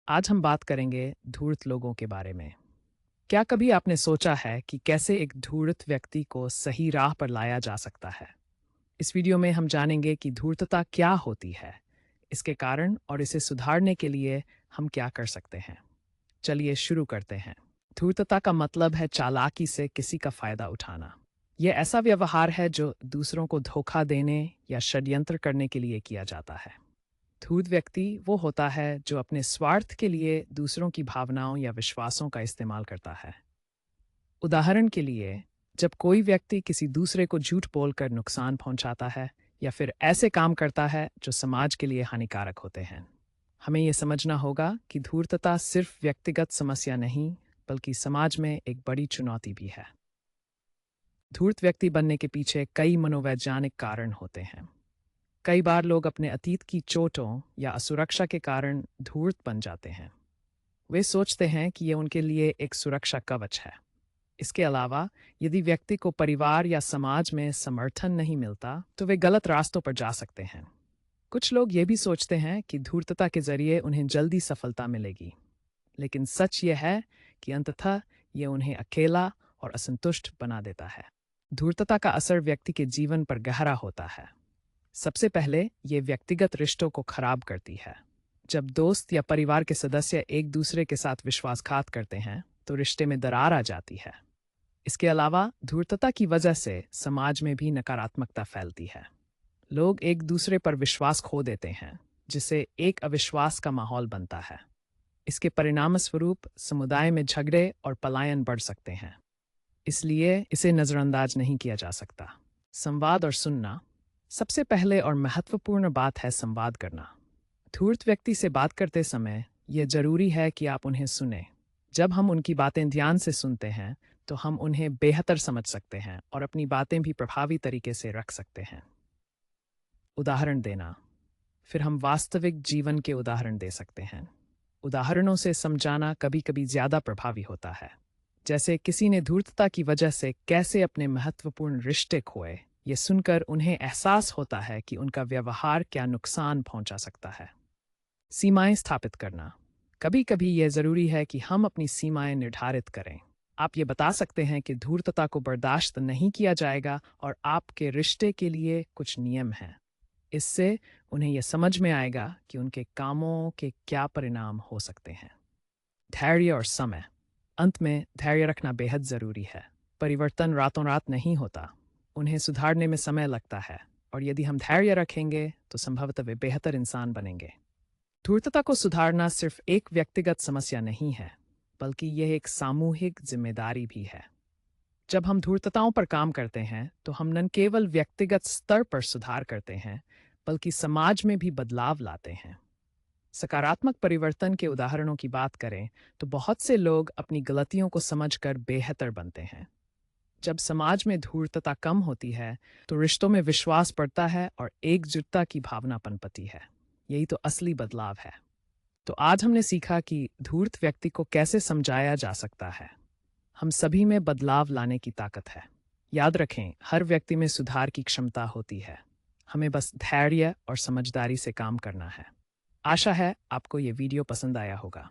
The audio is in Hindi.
आज हम बात करेंगे धूर्त लोगों के बारे में। क्या कभी आपने सोचा है कि कैसे एक धूर्त व्यक्ति को सही राह पर लाया जा सकता है? इस वीडियो में हम जानेंगे कि धूर्तता क्या होती है, इसके कारण और इसे सुधारने के लिए हम क्या कर सकते हैं। चलिए शुरू करते हैं। धूर्तता का मतलब है चालाकी से किसी का फायदा उठाना। यह ऐसा व्यवहार है जो दूसरों को धोखा देने या षड्यंत्र करने के लिए किया जाता है। धूर्त व्यक्ति वो होता है जो अपने स्वार्थ के लिए दूसरों की भावनाओं या विश्वासों का इस्तेमाल करता है। उदाहरण के लिए, जब कोई व्यक्ति किसी दूसरे को झूठ बोलकर नुकसान पहुंचाता है या फिर ऐसे काम करता है जो समाज के लिए हानिकारक होते हैं। हमें यह समझना होगा कि धूर्तता सिर्फ व्यक्तिगत समस्या नहीं, बल्कि समाज में एक बड़ी चुनौती भी है। धूर्त व्यक्ति बनने के पीछे कई मनोवैज्ञानिक कारण होते हैं। कई बार लोग अपने अतीत की चोटों या असुरक्षा के कारण धूर्त बन जाते हैं। वे सोचते हैं कि ये उनके लिए एक सुरक्षा कवच है। इसके अलावा, यदि व्यक्ति को परिवार या समाज में समर्थन नहीं मिलता, तो वे गलत रास्तों पर जा सकते हैं। कुछ लोग ये भी सोचते हैं कि धूर्तता के जरिए उन्हें जल्दी सफलता मिलेगी, लेकिन सच ये है कि अंततः ये उन्हें अकेला और असंतुष्ट बना देता है। धूर्तता का असर व्यक्ति के जीवन पर गहरा होता है। सबसे पहले ये व्यक्तिगत रिश्तों को खराब करती है। जब दोस्त या परिवार के सदस्य एक दूसरे के साथ विश्वासघात करते हैं, तो रिश्ते में दरार आ जाती है। इसके अलावा धूर्तता की वजह से समाज में भी नकारात्मकता फैलती है। लोग एक दूसरे पर विश्वास खो देते हैं, जिससे एक अविश्वास का माहौल बनता है। इसके परिणामस्वरूप समुदाय में झगड़े और पलायन बढ़ सकते हैं। इसलिए इसे नज़रअंदाज नहीं किया जा सकता। संवाद और सुनना। सबसे पहले और महत्वपूर्ण बात है संवाद करना। धूर्त व्यक्ति से बात करते समय यह जरूरी है कि आप उन्हें सुनें। जब हम उनकी बातें ध्यान से सुनते हैं, तो हम उन्हें बेहतर समझ सकते हैं और अपनी बातें भी प्रभावी तरीके से रख सकते हैं। उदाहरण देना। फिर हम वास्तविक जीवन के उदाहरण दे सकते हैं। उदाहरणों से समझाना कभी कभी ज़्यादा प्रभावी होता है। जैसे किसी ने धूर्तता की वजह से कैसे अपने महत्वपूर्ण रिश्ते खोए। ये सुनकर उन्हें एहसास होता है कि उनका व्यवहार क्या नुकसान पहुंचा सकता है। सीमाएं स्थापित करना। कभी कभी यह ज़रूरी है कि हम अपनी सीमाएं निर्धारित करें। आप ये बता सकते हैं कि धूर्तता को बर्दाश्त नहीं किया जाएगा और आपके रिश्ते के लिए कुछ नियम हैं। इससे उन्हें यह समझ में आएगा कि उनके कामों के क्या परिणाम हो सकते हैं। धैर्य और समय। अंत में धैर्य रखना बेहद ज़रूरी है। परिवर्तन रातों रात नहीं होता। उन्हें सुधारने में समय लगता है, और यदि हम धैर्य रखेंगे तो संभवतः वे बेहतर इंसान बनेंगे। धूर्तता को सुधारना सिर्फ एक व्यक्तिगत समस्या नहीं है, बल्कि यह एक सामूहिक जिम्मेदारी भी है। जब हम धूर्तताओं पर काम करते हैं, तो हम न केवल व्यक्तिगत स्तर पर सुधार करते हैं, बल्कि समाज में भी बदलाव लाते हैं। सकारात्मक परिवर्तन के उदाहरणों की बात करें, तो बहुत से लोग अपनी गलतियों को समझकर बेहतर बनते हैं। जब समाज में धूर्तता कम होती है, तो रिश्तों में विश्वास बढ़ता है और एकजुटता की भावना पनपती है। यही तो असली बदलाव है। तो आज हमने सीखा कि धूर्त व्यक्ति को कैसे समझाया जा सकता है। हम सभी में बदलाव लाने की ताकत है। याद रखें, हर व्यक्ति में सुधार की क्षमता होती है। हमें बस धैर्य और समझदारी से काम करना है। आशा है आपको ये वीडियो पसंद आया होगा।